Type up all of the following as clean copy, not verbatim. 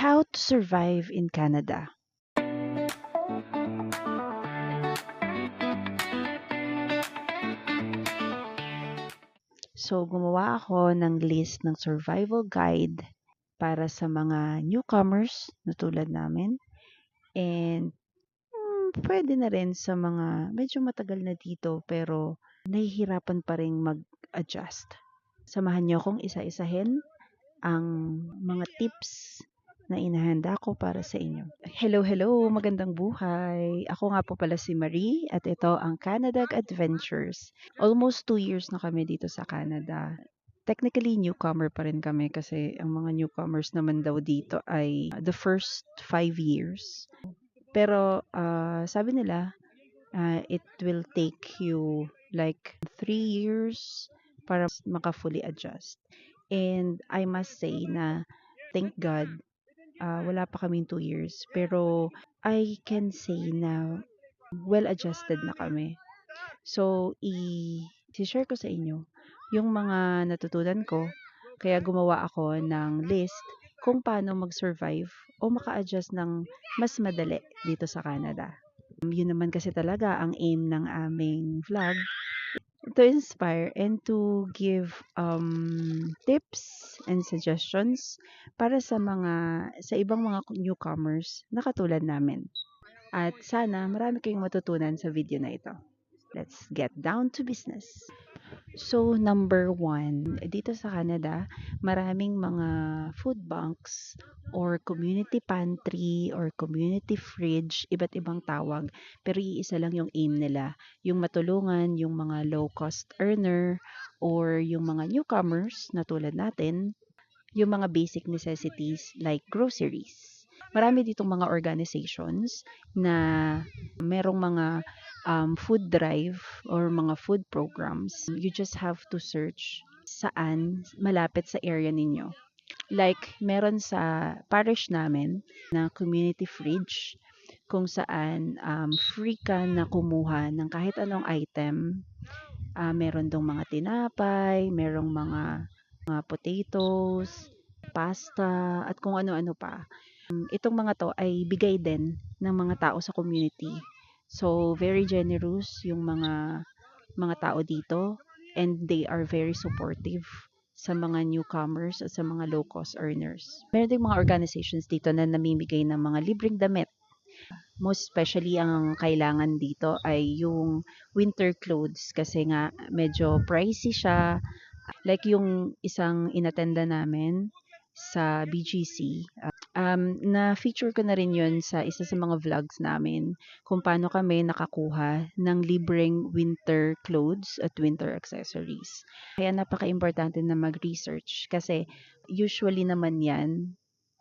How to survive in Canada. So, gumawa ako ng list ng survival guide para sa mga newcomers na tulad namin. And pwede na rin sa mga medyo matagal na dito pero nahihirapan pa rin mag-adjust. Samahan niyo akong isa-isahin ang mga tips na inahanda ko para sa inyo. Hello, hello! Magandang buhay! Ako nga po pala si Marie at ito ang Canada Adventures. Almost 2 years na kami dito sa Canada. Technically, newcomer pa rin kami kasi ang mga newcomers naman daw dito ay the first 5 years. Pero sabi nila, it will take you like 3 years para maka-fully adjust. And I must say na thank God, wala pa kaming 2 years. Pero I can say na well-adjusted na kami. So, i-share ko sa inyo yung mga natutunan ko. Kaya gumawa ako ng list kung paano mag-survive o maka-adjust ng mas madali dito sa Canada. Yun naman kasi talaga ang aim ng aming vlog, to inspire and to give tips and suggestions para sa ibang mga newcomers na katulad namin. At sana marami kayong matutunan sa video na ito. Let's get down to business. So, number 1, dito sa Canada, maraming mga food banks or community pantry or community fridge, iba't ibang tawag, pero iisa lang yung aim nila, yung matulungan yung mga low-cost earner or yung mga newcomers na tulad natin, yung mga basic necessities like groceries. Marami ditong mga organizations na merong mga food drive or mga food programs. You just have to search saan malapit sa area ninyo. Like, meron sa parish namin na community fridge kung saan free ka na kumuha ng kahit anong item. Meron dong mga tinapay, merong mga potatoes, pasta, at kung ano-ano pa. Itong mga to ay bigay din ng mga tao sa community. So, very generous yung mga tao dito and they are very supportive sa mga newcomers at sa mga low-cost earners. Meron ding mga organizations dito na namimigay ng mga libreng damit. Most especially ang kailangan dito ay yung winter clothes kasi nga medyo pricey siya. Like yung isang inattenda namin sa BGC, na-feature ko na rin yun sa isa sa mga vlogs namin kung paano kami nakakuha ng libreng winter clothes at winter accessories. Kaya napaka-importante na mag-research kasi usually naman yan,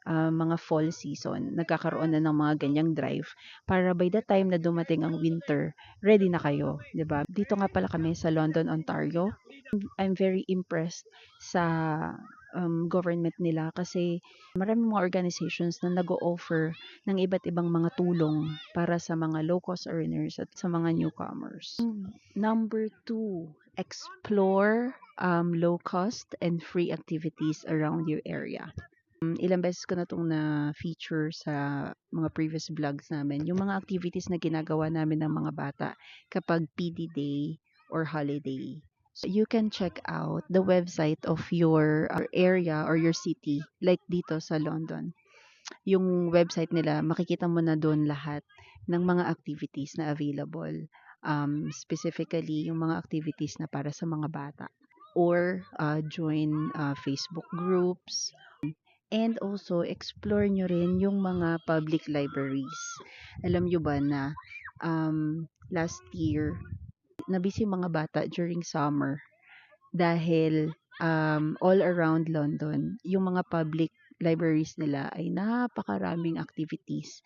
mga fall season, nagkakaroon na ng mga ganyang drive para by the time na dumating ang winter, ready na kayo, 'di ba? Dito nga pala kami sa London, Ontario. I'm very impressed sa government nila kasi maraming mga organizations na nag-o-offer ng iba't ibang mga tulong para sa mga low-cost earners at sa mga newcomers. Number 2, explore low-cost and free activities around your area. Ilang beses ko na itong na-feature sa mga previous vlogs namin, yung mga activities na ginagawa namin ng mga bata kapag PD day or holiday. So you can check out the website of your area or your city, like dito sa London. Yung website nila, makikita mo na doon lahat ng mga activities na available. Specifically, yung mga activities na para sa mga bata. Or join Facebook groups. And also, explore nyo rin yung mga public libraries. Alam nyo ba na last year, nabisi mga bata during summer dahil all around London, yung mga public libraries nila ay napakaraming activities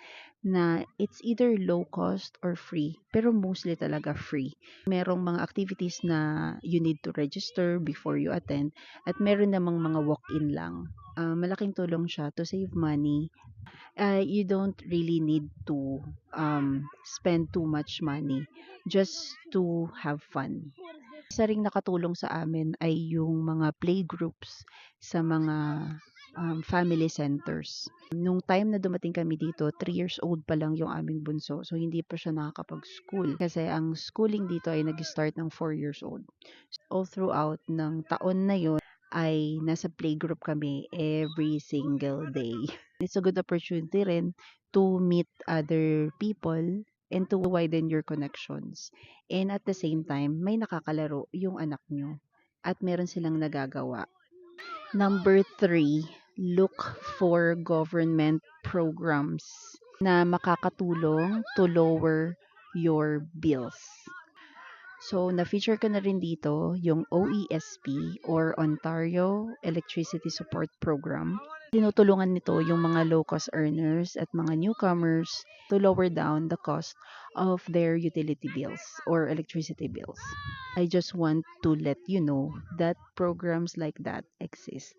na it's either low cost or free, pero mostly talaga free. Merong mga activities na you need to register before you attend at meron namang mga walk-in lang. Malaking tulong siya to save money. You don't really need to spend too much money just to have fun. Isa ring nakatulong sa amin ay yung mga playgroups sa mga family centers. Nung time na dumating kami dito, 3 years old pa lang yung aming bunso. So, hindi pa siya nakakapag-school. Kasi ang schooling dito ay nag-start ng 4 years old. All throughout ng taon na yun, ay nasa playgroup kami every single day. It's a good opportunity rin to meet other people and to widen your connections. And at the same time, may nakakalaro yung anak nyo at meron silang nagagawa. Number 3, look for government programs na makakatulong to lower your bills. So, na-feature ko na rin dito yung OESP or Ontario Electricity Support Program. Tinutulungan nito yung mga low-cost earners at mga newcomers to lower down the cost of their utility bills or electricity bills. I just want to let you know that programs like that exist.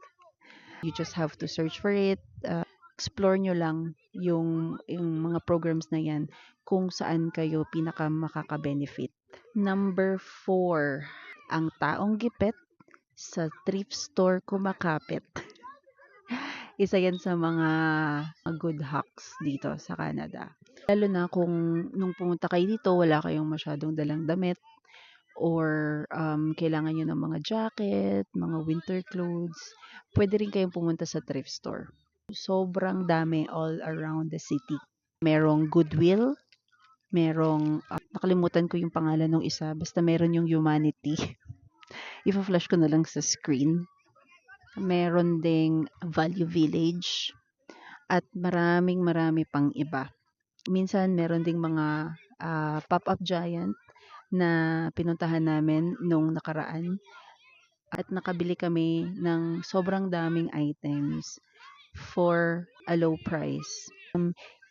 You just have to search for it. Explore nyo lang yung mga programs na yan kung saan kayo pinaka makaka-benefit. Number 4, ang taong gipet sa thrift store kumakapit. Isa yan sa mga good hacks dito sa Canada. Lalo na kung nung pumunta kayo dito, wala kayong masyadong dalang damit or kailangan nyo ng mga jacket, mga winter clothes, pwede rin kayong pumunta sa thrift store. Sobrang dami all around the city. Merong Goodwill, merong, nakalimutan ko yung pangalan ng isa, basta meron yung Humanity. Ipa-flash ko na lang sa screen. Meron ding Value Village at marami pang iba. Minsan meron ding mga pop-up giant na pinuntahan namin nung nakaraan at nakabili kami ng sobrang daming items for a low price.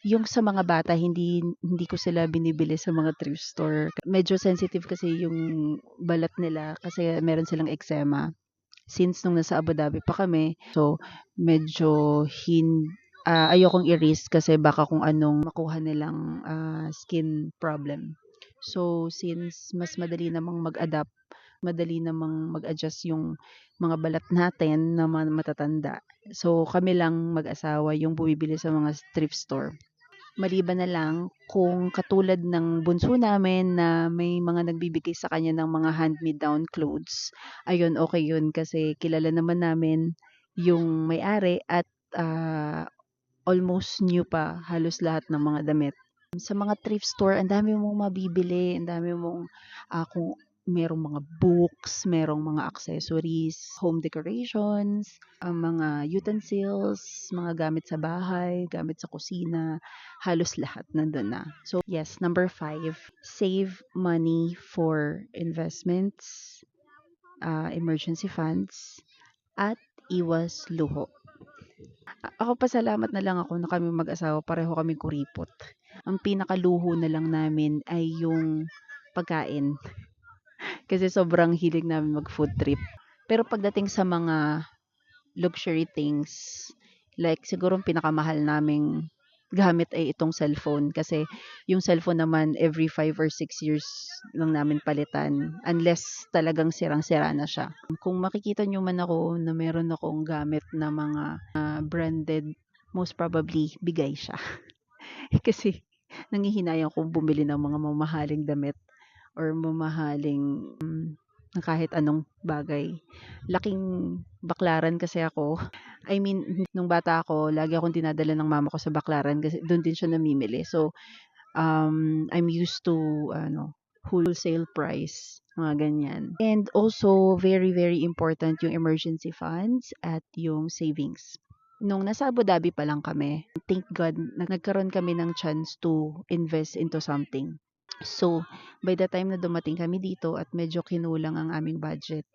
Yung sa mga bata, hindi ko sila binibili sa mga thrift store. Medyo sensitive kasi yung balat nila kasi meron silang eczema. Since nung nasa Abu Dhabi pa kami, so medyo ayokong i-risk kasi baka kung anong makuha nilang skin problem. So since mas madali namang mag-adapt, madali namang mag-adjust yung mga balat natin na matatanda. So kami lang mag-asawa yung bumibili sa mga thrift store. Maliban na lang kung katulad ng bunso namin na may mga nagbibigay sa kanya ng mga hand-me-down clothes. Ayun, okay yun kasi kilala naman namin yung may-ari at almost new pa halos lahat ng mga damit. Sa mga thrift store, ang dami mong mabibili, ang dami mong kung merong mga books, merong mga accessories, home decorations, mga utensils, mga gamit sa bahay, gamit sa kusina, halos lahat nandun na. So yes, number 5, save money for investments, emergency funds, at iwas luho. Ako pasalamat na lang ako na kami mag-asawa, pareho kaming kuripot. Ang pinakaluho na lang namin ay yung pagkain. Kasi sobrang hilig namin mag-food trip. Pero pagdating sa mga luxury things, like siguro ang pinakamahal naming gamit ay itong cellphone. Kasi yung cellphone naman every 5 or 6 years lang namin palitan. Unless talagang sirang-sira na siya. Kung makikita nyo man ako na meron akong gamit na mga branded, most probably bigay siya. Kasi nanghihinayang kong bumili ng mga mamahaling damit or mamahaling na kahit anong bagay. Laking baklaran kasi ako. I mean, nung bata ako, lagi akong dinadala ng mama ko sa baklaran kasi doon din siya namimili. So, I'm used to wholesale price, mga ganyan. And also, very, very important yung emergency funds at yung savings. Nung nasa Abu Dhabi pa lang kami, thank God, nagkaroon kami ng chance to invest into something. So, by the time na dumating kami dito at medyo kinulang ang aming budget,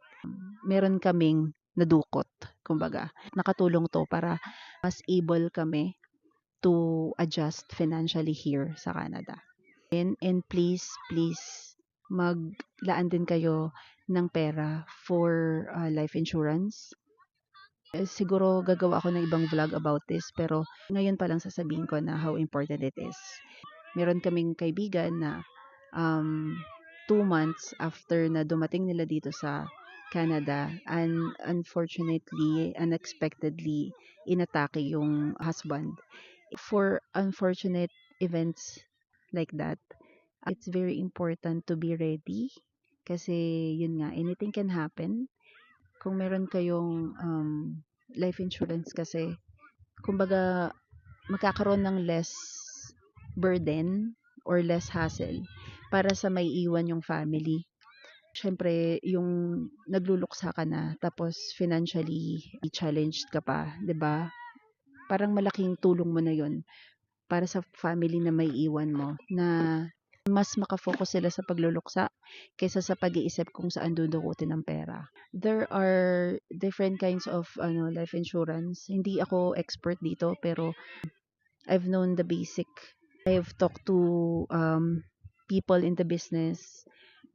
meron kaming nadukot, kumbaga. Nakatulong to para mas able kami to adjust financially here sa Canada. And please, maglaan din kayo ng pera for life insurance. Siguro gagawa ako ng ibang vlog about this, pero ngayon pa lang sasabihin ko na how important it is. Meron kaming kaibigan na 2 months after na dumating nila dito sa Canada, and unfortunately, unexpectedly, inatake yung husband. For unfortunate events like that, it's very important to be ready kasi yun nga, anything can happen. Kung meron kayong life insurance kasi, kumbaga, magkakaroon ng less burden or less hassle para sa may iwan yung family. Siyempre, yung nagluluksa ka na tapos financially challenged ka pa, 'di ba? Parang malaking tulong mo na 'yon para sa family na may iwan mo na mas maka-focus sila sa pagluluksa kaysa sa pag-iisip kung saan dudukutin ang pera. There are different kinds of life insurance. Hindi ako expert dito pero I've known the basic. I've talked to people in the business,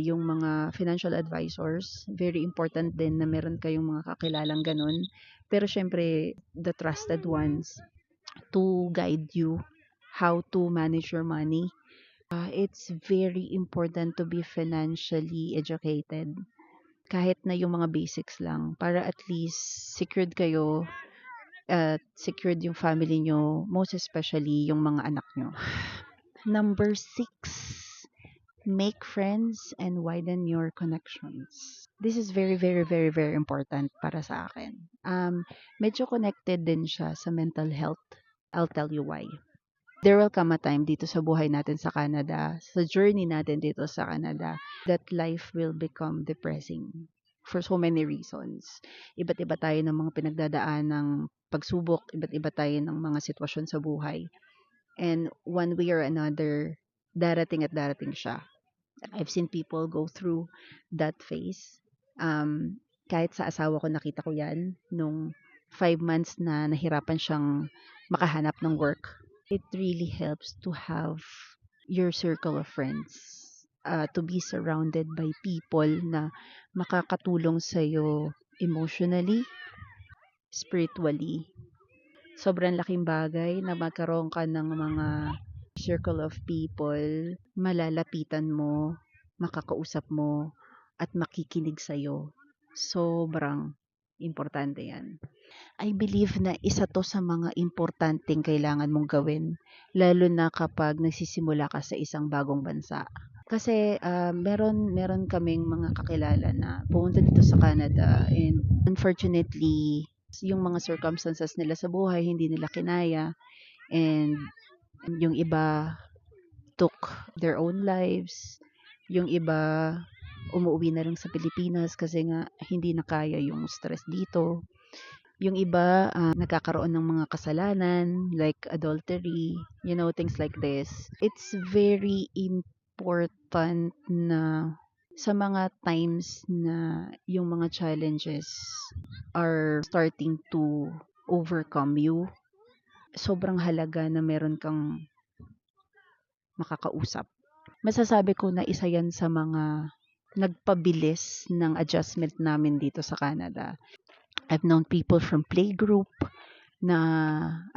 yung mga financial advisors. Very important din na meron kayong mga kakilalang ganun. Pero syempre, the trusted ones to guide you how to manage your money. It's very important to be financially educated. Kahit na yung mga basics lang. Para at least secured kayo at secured yung family nyo, most especially yung mga anak nyo. Number 6, make friends and widen your connections. This is very, very, very, very important para sa akin. Medyo connected din siya sa mental health. I'll tell you why. There will come a time dito sa buhay natin sa Canada, sa journey natin dito sa Canada, that life will become depressing for so many reasons. Iba't iba tayo ng mga pinagdadaan ng pagsubok, iba't iba tayo ng mga sitwasyon sa buhay. And one way or another, darating at darating siya. I've seen people go through that phase. Kahit sa asawa ko nakita ko yan nung 5 months na nahirapan siyang makahanap ng work. It really helps to have your circle of friends. To be surrounded by people na makakatulong sa'yo emotionally, spiritually. Sobrang laking bagay na magkaroon ka ng mga circle of people, malalapitan mo, makakausap mo, at makikinig sa'yo. Sobrang importante yan. I believe na isa to sa mga importanteng kailangan mong gawin, lalo na kapag nagsisimula ka sa isang bagong bansa. Kasi meron kaming mga kakilala na pumunta dito sa Canada and unfortunately, yung mga circumstances nila sa buhay hindi nila kinaya and yung iba took their own lives, yung iba umuwi na lang sa Pilipinas kasi nga hindi na kaya yung stress dito. Yung iba nagkakaroon ng mga kasalanan like adultery, things like this. It's very important na sa mga times na yung mga challenges are starting to overcome you, sobrang halaga na meron kang makakausap. Masasabi ko na isa yan sa mga nagpabilis ng adjustment namin dito sa Canada. I've known people from playgroup na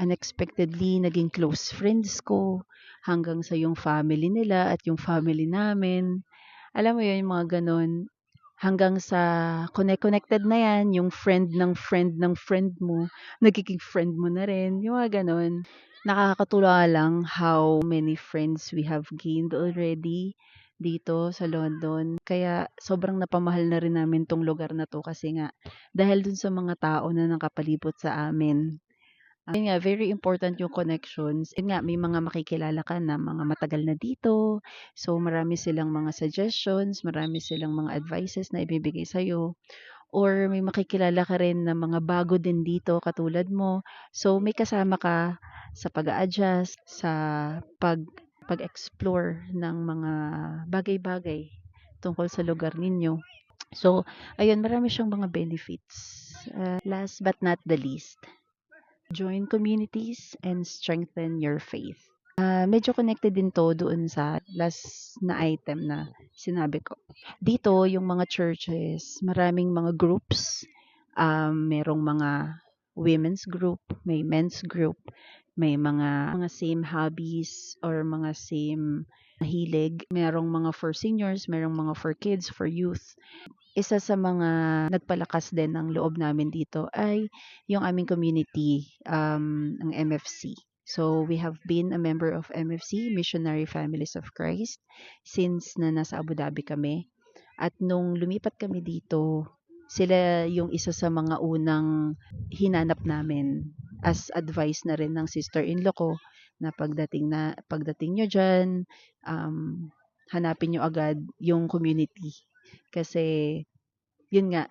unexpectedly naging close friends ko hanggang sa yung family nila at yung family namin. Alam mo yun, yung mga ganun. Hanggang sa connected na yan, yung friend ng friend ng friend mo, nagiging friend mo na rin. Yung mga ganun. Nakakatuwa lang how many friends we have gained already dito sa London. Kaya sobrang napamahal na rin namin tong lugar na to kasi nga dahil dun sa mga tao na nakapalibot sa amin. Yun nga, very important yung connections. Yun nga, may mga makikilala ka na mga matagal na dito. So, marami silang mga suggestions, marami silang mga advices na ibibigay sa'yo. Or may makikilala ka rin na mga bago din dito katulad mo. So, may kasama ka sa pag-a-adjust, sa pag-explore ng mga bagay-bagay tungkol sa lugar ninyo. So, ayun, marami siyang mga benefits. Last but not the least, join communities and strengthen your faith. Medyo connected din to doon sa last na item na sinabi ko. Dito, yung mga churches, maraming mga groups, merong mga women's group, may men's group, may mga same hobbies or mga same hilig. Merong mga for seniors, merong mga for kids, for youth. Isa sa mga nagpalakas din ng loob namin dito ay yung aming community, ang MFC. So, we have been a member of MFC, Missionary Families of Christ, since na nasa Abu Dhabi kami. At nung lumipat kami dito, sila yung isa sa mga unang hinanap namin as advice na rin ng sister-in-law ko na pagdating nyo dyan, hanapin nyo agad yung community. Kasi yun nga,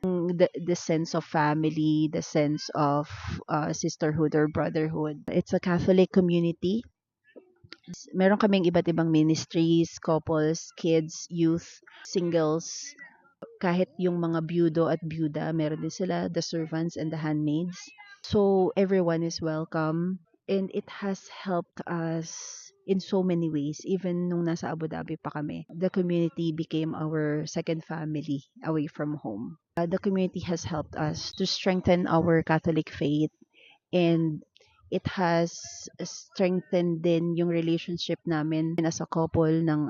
the sense of family, the sense of sisterhood or brotherhood. It's a Catholic community. Meron kaming iba't ibang ministries, couples, kids, youth, singles, kahit yung mga byudo at byuda, meron din sila, the servants and the handmaids. So, everyone is welcome. And it has helped us in so many ways, even nung nasa Abu Dhabi pa kami. The community became our second family away from home. The community has helped us to strengthen our Catholic faith, and it has strengthened din yung relationship namin as a couple ng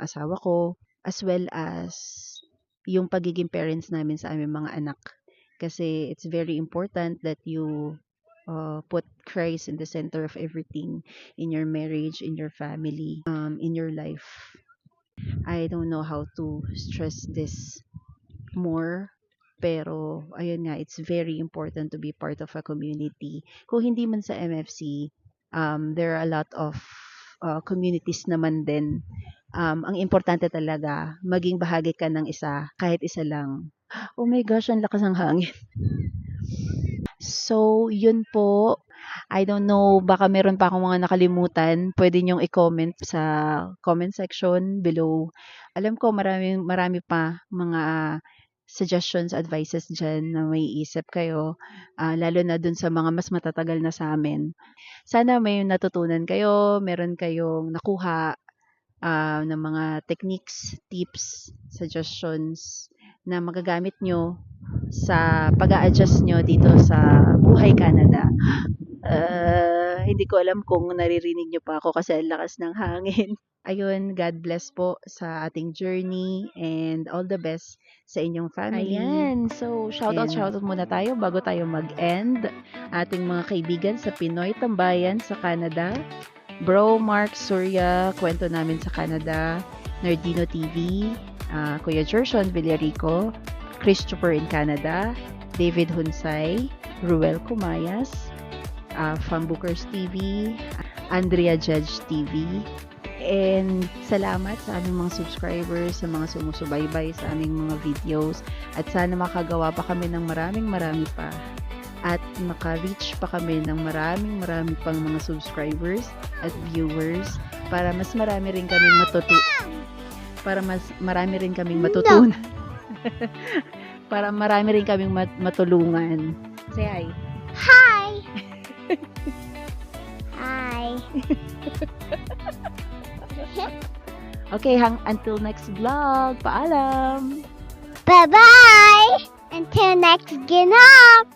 asawa ko, as well as yung pagiging parents namin sa aming mga anak. Kasi it's very important that you put Christ in the center of everything in your marriage, in your family, in your life. I don't know how to stress this more, pero ayun nga, it's very important to be part of a community. Kung hindi man sa MFC, there are a lot of communities naman din. Ang importante talaga, maging bahagi ka ng isa, kahit isa lang. Oh my gosh, ang lakas ng hangin. So, yun po. I don't know, baka meron pa akong mga nakalimutan. Pwede niyong i-comment sa comment section below. Alam ko marami pa mga suggestions, advices dyan na may isip kayo, lalo na dun sa mga mas matatagal na sa amin. Sana may natutunan kayo, meron kayong nakuha ng mga techniques, tips, suggestions na magagamit nyo sa pag-a-adjust nyo dito sa buhay Canada. Hindi ko alam kung naririnig nyo pa ako kasi ang lakas ng hangin. Ayun, God bless po sa ating journey and all the best sa inyong family. Ayan, so shoutout muna tayo bago tayo mag-end. Ating mga kaibigan sa Pinoy Tambayan sa Canada. Bro Mark Surya, kwento namin sa Canada. Nerdino TV, Kuya Gershon Villarico, Christopher in Canada, David Hunsay, Ruel Kumayas, Fambookers TV, Andrea Judge TV, and salamat sa aming mga subscribers, sa mga sumusubaybay sa aming mga videos, at sana makagawa pa kami ng marami pa, at maka-reach pa kami ng marami pang mga subscribers at viewers para mas marami rin kaming matutunan. Para marami rin kaming matulungan. Say hi. Hi. Hi. Okay, until next vlog. Paalam. Bye-bye. Until next ginap.